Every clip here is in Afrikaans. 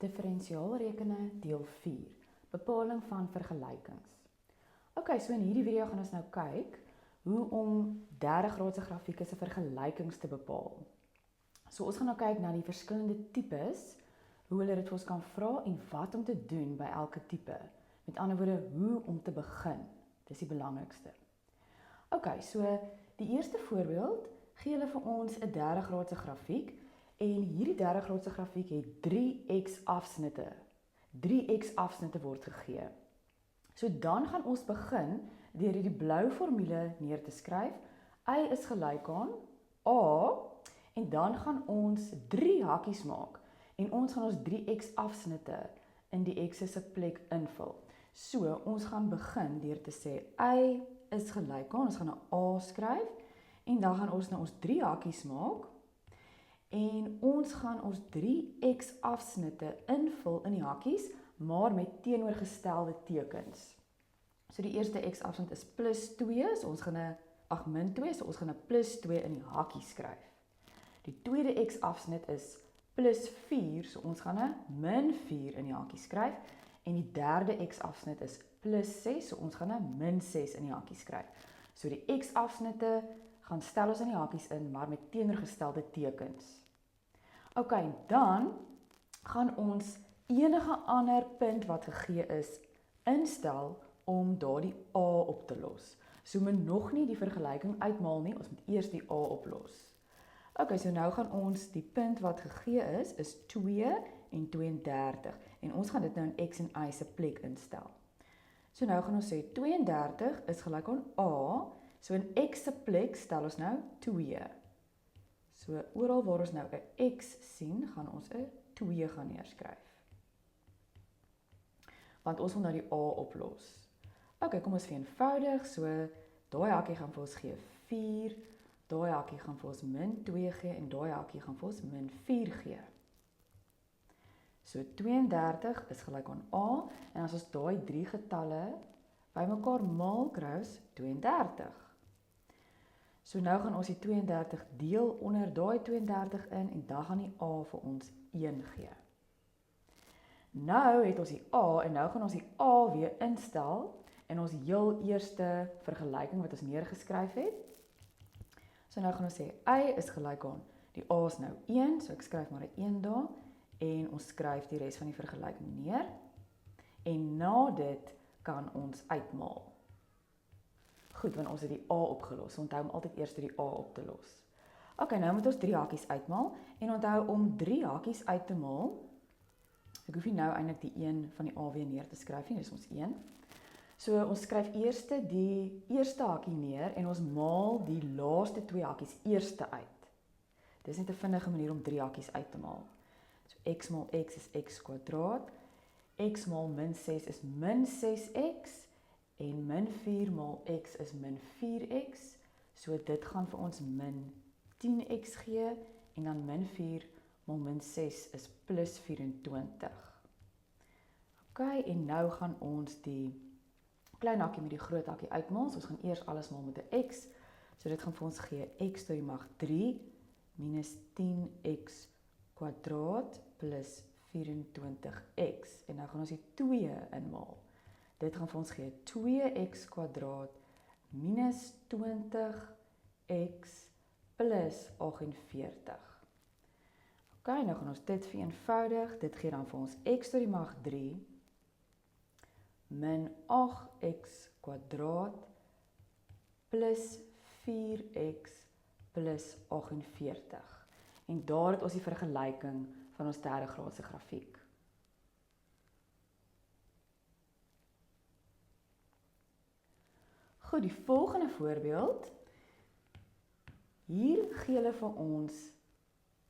Differentiaalrekene deel 4. Bepaling van vergelykings. Ok, so in hierdie video gaan ons nou kyk hoe om derde graadse grafieke se vergelykings te bepaal. So ons gaan nou kyk na die verskillende tipes, hoe hulle dit vir ons kan vra en wat om te doen by elke tipe. Met ander woorde, hoe om te begin. Dis die belangrikste. Ok, so die eerste voorbeeld gee hulle vir ons 'n derde graadse grafiek en hierdie derde graadse grafiek het 3x afsnitte. 3x afsnitte word gegee. So dan gaan ons begin deur hierdie blou formule neer te skryf. Y is gelyk aan A en dan gaan ons 3 hakkies maak en ons gaan ons 3x afsnitte in die x se plek invul. So ons gaan begin deur te sê y is gelyk aan, ons gaan 'n A skryf en dan gaan ons nou ons 3 hakkies maak en ons gaan ons 3x afsnitte invul in die hakkies, maar met teenoorgestelde tekens. So die eerste x afsnit is plus 2, so ons gaan min 2, so ons gaan 'n plus 2 in die hakkies skryf. Die tweede x afsnit is plus 4, so ons gaan 'n min 4 in die hakkies skryf. En die derde x afsnit is plus 6, so ons gaan 'n min 6 in die hakkies skryf. So die x afsnitte gaan stel ons in die hakkies in, maar met teenoorgestelde tekens. Ok, dan gaan ons enige ander punt wat gegee is, instel om daardie A op te los. So moet nog nie die vergelyking uitmaal nie, ons moet eers die A oplos. Ok, so nou gaan ons die punt wat gegee is 2 en 32. En ons gaan dit nou in x en y se plek instel. So nou gaan ons sê 32 is gelyk aan A, so in x se plek stel ons nou 2. So oral waar ons nou 'n x sien, gaan ons 'n 2 gaan neerskryf. Want ons wil nou die A oplos. Ok, kom ons vereenvoudig, so daai hakkie gaan vir ons gee 4, daai hakkie gaan vir ons min 2 gee en daai hakkie gaan vir ons min 4 gee. So 32 is gelyk aan A en as ons daai 3 getalle bymekaar maal, kry ons 32. So nou gaan ons die 32 deel onder daai 32 in en dan gaan die A vir ons 1 gee. Nou het ons die A en nou gaan ons die A weer instel in ons heel eerste vergelyking wat ons neergeskryf het. So nou gaan ons sê y is gelyk aan, die A is nou 1, so ek skryf maar 'n 1 daar en ons skryf die res van die vergelyking neer. En na dit kan ons uitmaal. Goed, want ons het die A opgelos. Onthou om altyd eers die A op te los. Ok, nou moet ons 3 hakkies uitmaal en onthou om 3 hakkies uit te maal. Ek hoef nie nou eintlik die 1 van die A weer neer te skryf nie, dis ons 1. So ons skryf eers die eerste hakkie neer en ons maal die laaste 2 hakkies eerste uit. Dis net 'n vinnige manier om 3 hakkies uit te maal. So x maal x is x kwadraat, x maal min 6 is min 6x en min 4 maal x is min 4x. So dit gaan vir ons min 10x gee en dan min 4 maal min 6 is plus 24. Ok, en nou gaan ons die klein hakkie met die groot hakkie uitmaal. So ons gaan eers alles maal met 'n x. So dit gaan vir ons gee x tot die mag 3 minus 10x kwadraat plus 24x. En nou gaan ons die 2 inmaal. Dit gaan vir ons gee 2x kwadraat minus 20x plus 48. Ok, nou gaan ons dit vereenvoudig. Dit gee dan vir ons x tot die mag 3 min 8x kwadraat plus 4x plus 48. En daar het ons die vergelyking van ons derde graadse grafiek. Goed, die volgende voorbeeld. Hier gee hulle vir ons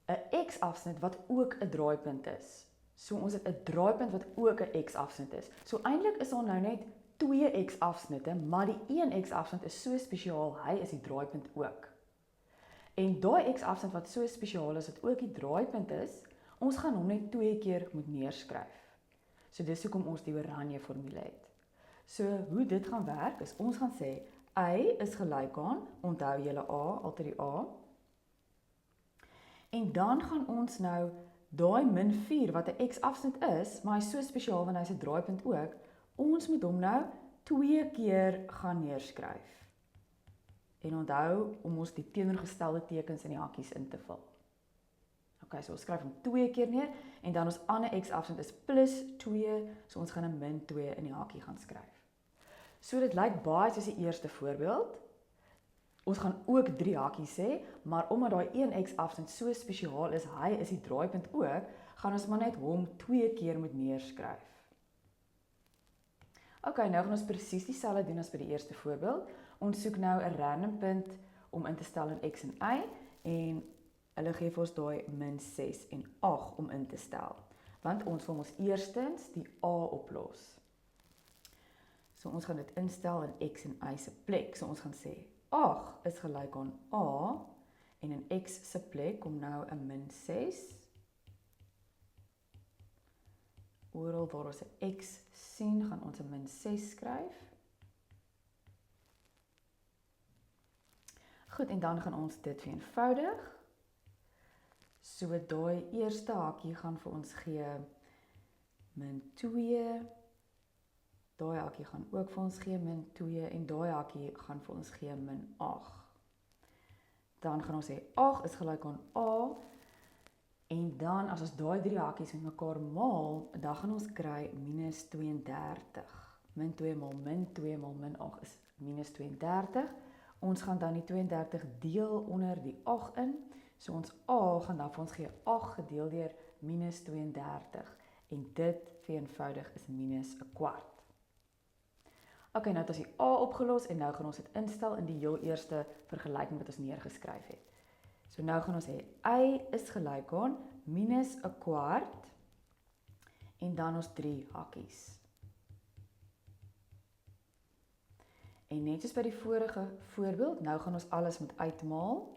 'n x-afsnit wat ook 'n draaipunt is. So ons het 'n draaipunt wat ook 'n x-afsnit is. So eintlik is daar nou net 2 x-afsnitte, maar die 1 x-afsnit is so spesiaal, hy is die draaipunt ook. En daai x-afsnit wat so spesiaal is, wat ook die draaipunt is, ons gaan hom net 2 keer moet neerskryf. So dis hoekom ons die oranje formule het. So hoe dit gaan werk is, ons gaan sê, y is gelyk aan, onthou julle a, altyd die a. En dan gaan ons nou daai min 4 wat 'n x-afstand is, maar hy is so spesiaal want hy's 'n draaipunt ook, ons moet hom nou 2 keer gaan neerskryf. En onthou om ons die teenoorgestelde tekens in die hakkies in te vul. Okay, so ons skryf hom 2 keer neer en dan ons ander x-afstand is plus 2, so ons gaan 'n min 2 in die hakkie gaan skryf. So dit lyk baie soos die eerste voorbeeld. Ons gaan ook 3 hakkies hê, maar omdat daai 1 x-afstand so spesiaal is, hy is die draaipunt ook, gaan ons maar net hom 2 keer moet neerskryf. Okay, nou gaan ons presies dieselfde doen as by die eerste voorbeeld. Ons soek nou 'n random punt om in te stel in x en y en hulle gee vir ons daai min 6 en 8 om in te stel. Want ons wil ons eerstens die a oplos. So ons gaan dit instel in x en y se plek. So ons gaan sê 8 is gelyk aan a en in x se plek kom nou 'n min 6. Oral waar ons 'n x sien, gaan ons 'n min 6 skryf. Goed, en dan gaan ons dit vereenvoudig. So daai eerste hakkie gaan vir ons gee min 2. Daai hakkie gaan ook vir ons gee min 2 en daai hakkie gaan vir ons gee min 8. Dan gaan ons sê 8 is gelyk aan a en dan as ons daai 3 hakkies met mekaar maal, dan gaan ons kry minus 32. Min 2 maal min 2 maal min 8 is minus 32. Ons gaan dan die 32 deel onder die 8 in. So ons a gaan dan vir ons gee 8 gedeel deur minus 32 en dit vereenvoudig is minus 'n kwart. Ok, nou het ons die a opgelos en nou gaan ons dit instel in die heel eerste vergelyking wat ons neergeskryf het. So nou gaan ons sê y is gelyk aan minus 'n kwart en dan ons 3 hakkies. En net soos by die vorige voorbeeld, nou gaan ons alles moet uitmaal.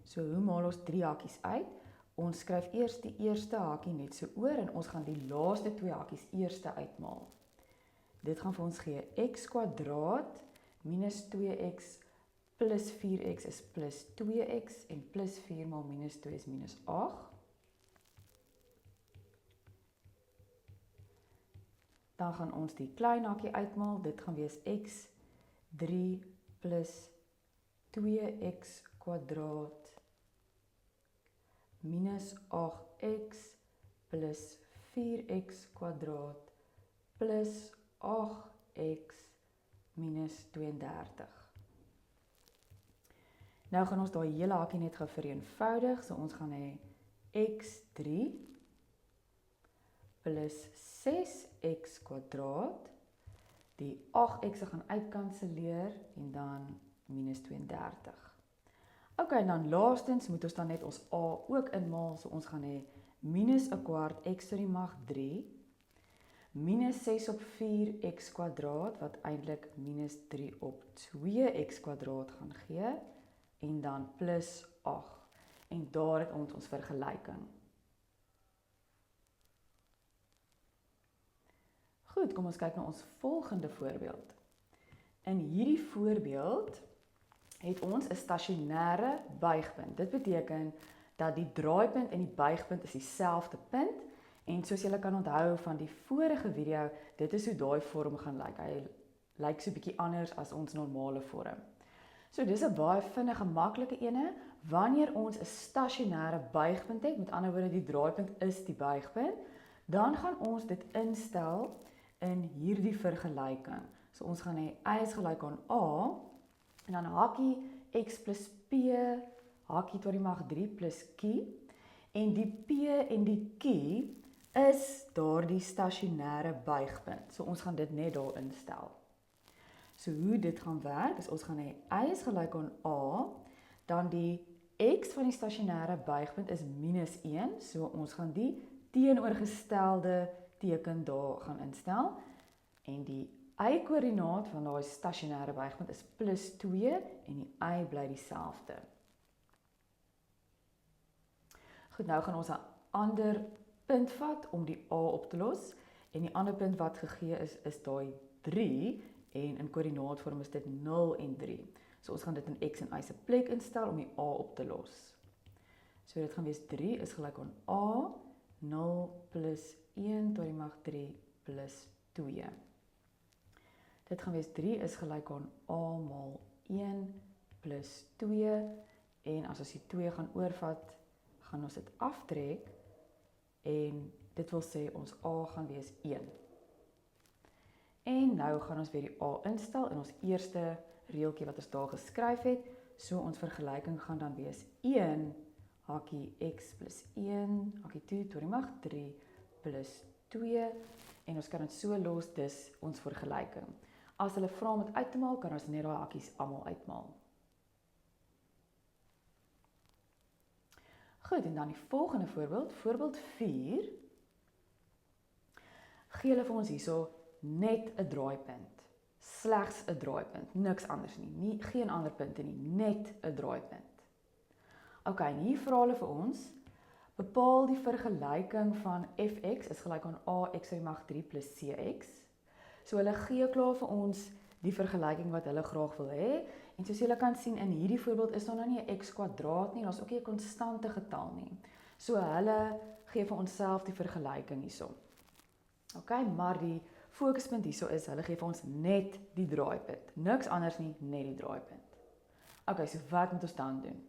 So hoe maal ons 3 hakkies uit? Ons skryf eers die eerste hakkie net so oor en ons gaan die laaste 2 hakkies eerste uitmaal. Dit gaan vir ons gee x kwadraat minus 2x plus 4x is plus 2x en plus 4 maal minus 2 is minus 8. Dan gaan ons die klein hakkie uitmaal. Dit gaan wees x 3 plus 2x kwadraat minus 8x plus 4x kwadraat plus 8x minus 32. Nou gaan ons daai hele hakkie net vereenvoudig, so ons gaan hê x3 plus 6x kwadraat, die 8x gaan uitkanseleer en dan minus 32. Ok, en dan laastens moet ons dan net ons a ook inmaal, so ons gaan hê minus 'n kwart x tot die mag 3, minus 6 op 4x kwadraat, wat eintlik minus 3 op 2x kwadraat gaan gee, en dan plus 8. En daar het ons vergelyking. Goed, kom ons kyk na ons volgende voorbeeld. In hierdie voorbeeld het ons 'n stasionêre buigpunt. Dit beteken dat die draaipunt en die buigpunt is dieselfde punt. En soos julle kan onthou van die vorige video, dit is hoe daai vorm gaan lyk. Hy lyk so 'n bietjie anders as ons normale vorm. So dis 'n baie vinnige, maklike ene. Wanneer ons 'n stasionêre buigpunt het, met ander woorde die draaipunt is die buigpunt, dan gaan ons dit instel in hierdie vergelyking. So ons gaan hê y is gelyk aan a en dan hakkie x plus p, hakkie tot die mag 3 plus q. En die p en die q is daardie stasionêre buigpunt. So ons gaan dit net daar instel. So hoe dit gaan werk, is ons gaan hê y is gelyk aan a, dan die x van die stasionêre buigpunt is minus 1, so ons gaan die teenoorgestelde teken daar gaan instel, en die y-koördinaat van daai stasionêre buigpunt is plus 2, en die y bly dieselfde. Goed, nou gaan ons 'n ander punt vat om die a op te los, en die ander punt wat gegee is daai 3, en in koördinaatvorm is dit 0 en 3. So ons gaan dit in x en y se plek instel om die a op te los. So dit gaan wees 3 is gelyk aan a 0 plus 1 tot die mag 3 plus 2. Dit gaan wees 3 is gelyk aan A maal 1 plus 2, en as ons die 2 gaan oorvat, gaan ons dit aftrek, en dit wil sê ons A gaan wees 1. En nou gaan ons weer die A instel in ons eerste reeltjie wat ons daar geskryf het, so ons vergelyking gaan dan wees 1 hakie x plus 1, hakie 2 tot die mag 3 plus 2, en ons kan dit so los, dis ons vergelyking. As hulle vra om dit uit te maal, kan ons net daai hakies almal uitmaal. Goed, en dan die volgende voorbeeld, voorbeeld 4, gee hulle vir ons hierso net 'n draaipunt, slegs 'n draaipunt, niks anders nie, geen ander punte nie, net 'n draaipunt. Ok, en hier vra hulle vir ons, bepaal die vergelyking van fx is gelyk aan ax tot die mag 3 plus cx. So hulle gee klaar vir ons die vergelyking wat hulle graag wil hê, en soos julle kan sien in hierdie voorbeeld is daar nou nie 'n x kwadraat nie, daar's ook nie 'n konstante getal nie. So hulle gee vir ons self die vergelyking hierso. Ok, maar die fokuspunt hierso is, hulle gee vir ons net die draaipunt, niks anders nie, net die draaipunt. Ok, so wat moet ons dan doen?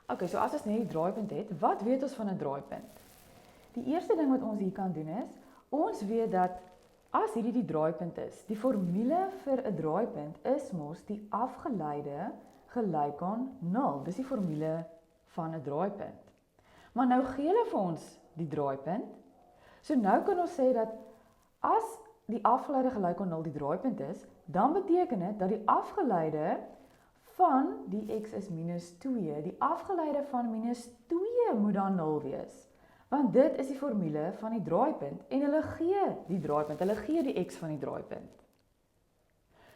Ok, so as ons net die draaipunt het, wat weet ons van 'n draaipunt? Die eerste ding wat ons hier kan doen is, ons weet dat as hierdie die draaipunt is, die formule vir 'n draaipunt is mos die afgeleide gelyk aan 0. Dis die formule van 'n draaipunt. Maar nou gee hulle vir ons die draaipunt. So nou kan ons sê dat as die afgeleide gelyk aan 0 die draaipunt is, dan beteken dit dat die afgeleide van die x is minus 2, die afgeleide van minus 2 moet dan 0 wees. Want dit is die formule van die draaipunt, en hulle gee die draaipunt, hulle gee die x van die draaipunt.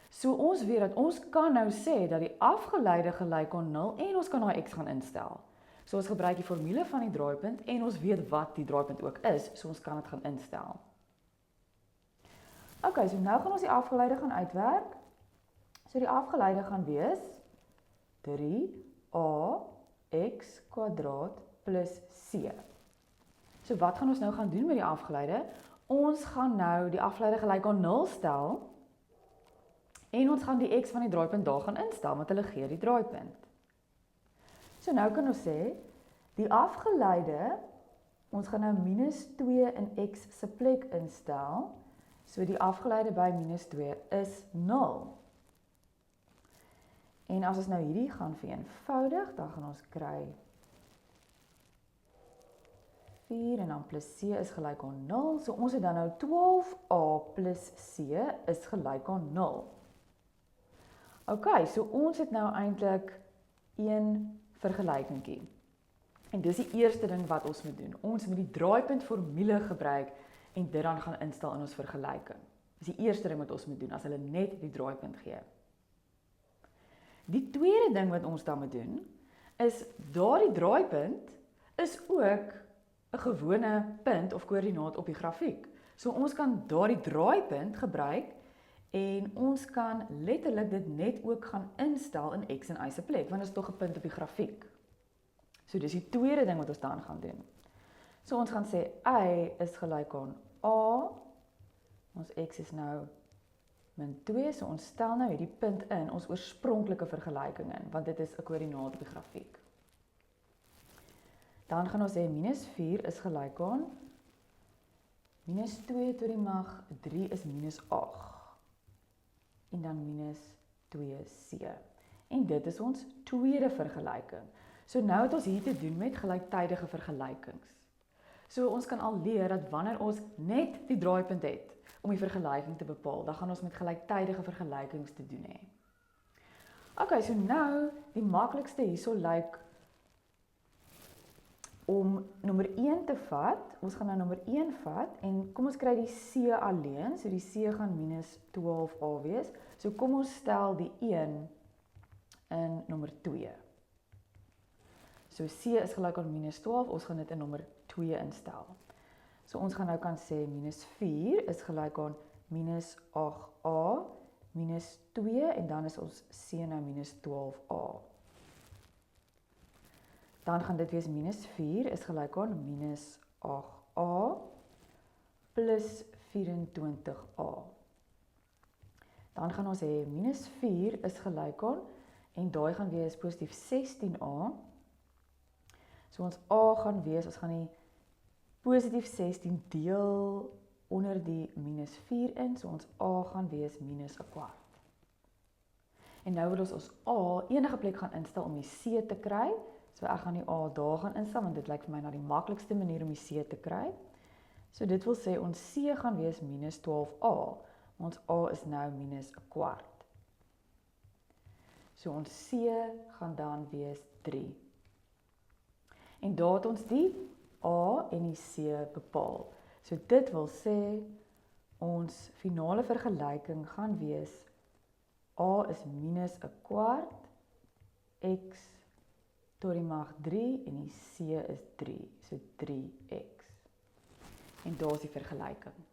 So ons weet dat ons kan nou sê dat die afgeleide gelyk aan 0, en ons kan daai x gaan instel. So ons gebruik die formule van die draaipunt, en ons weet wat die draaipunt ook is, so ons kan dit gaan instel. Ok, so nou gaan ons die afgeleide gaan uitwerk. So die afgeleide gaan wees 3ax kwadraat plus c. So wat gaan ons nou gaan doen met die afgeleide? Ons gaan nou die afgeleide gelyk aan 0 stel, en ons gaan die x van die draaipunt daar gaan instel, want hulle gee die draaipunt. So nou kan ons sê, die afgeleide, ons gaan nou minus 2 in x se plek instel, so die afgeleide by minus 2 is 0. En as ons nou hierdie gaan vereenvoudig, dan gaan ons kry 4 en dan plus c is gelyk aan 0. So ons het dan nou 12a plus c is gelyk aan 0. Ok, so ons het nou eintlik een vergelykingkie. En dis die eerste ding wat ons moet doen. Ons moet die draaipunt formule gebruik en dit dan gaan instel in ons vergelyking. Dis die eerste ding wat ons moet doen, as hulle net die draaipunt gee. Die tweede ding wat ons dan moet doen, is daardie draaipunt is ook 'n gewone punt of koördinaat op die grafiek. So ons kan daardie draaipunt gebruik en ons kan letterlik dit net ook gaan instel in x en y se plek, want dit is tog 'n punt op die grafiek. So dis die tweede ding wat ons dan gaan doen. So ons gaan sê y is gelyk aan a, ons x is nou min 2, so ons stel nou hierdie punt in ons oorspronklike vergelyking in, want dit is 'n koördinaat op die grafiek. Dan gaan ons sê minus 4 is gelyk aan minus 2 tot die mag 3 is minus 8. En dan minus 2c. En dit is ons tweede vergelyking. So nou het ons hier te doen met gelyktydige vergelykings. So ons kan al leer dat wanneer ons net die draaipunt het om die vergelyking te bepaal, dan gaan ons met gelyktydige vergelykings te doen hê. Ok, so nou die maklikste hierso lyk om nommer 1 te vat. Ons gaan nou nommer 1 vat en kom ons kry die c alleen, so die c gaan minus 12a wees. So kom ons stel die 1 in nommer 2. So c is gelyk aan minus 12, ons gaan dit in nommer 2 instel. So ons gaan nou kan sê minus 4 is gelyk aan minus 8a minus 2 en dan is ons c nou minus 12a. Dan gaan dit wees minus 4 is gelyk aan minus A plus 24A. Dan gaan ons hê minus 4 is gelyk aan, en daai gaan wees positief 16A. So ons A gaan wees, ons gaan die positief 16 deel onder die minus 4 in, so ons A gaan wees minus 'n kwart. En nou wil ons A enige plek gaan instel om die C te kry, so ek gaan die A daar gaan instel, want dit lyk vir my na die maklikste manier om die C te kry. So dit wil sê ons C gaan wees minus 12A, ons A is nou minus 'n kwart. So ons C gaan dan wees 3. En daar het ons die A en die C bepaal. So dit wil sê, ons finale vergelyking gaan wees, A is minus 'n kwart, x tot die mag 3, en die C is 3, so 3x. En daar is die vergelyking.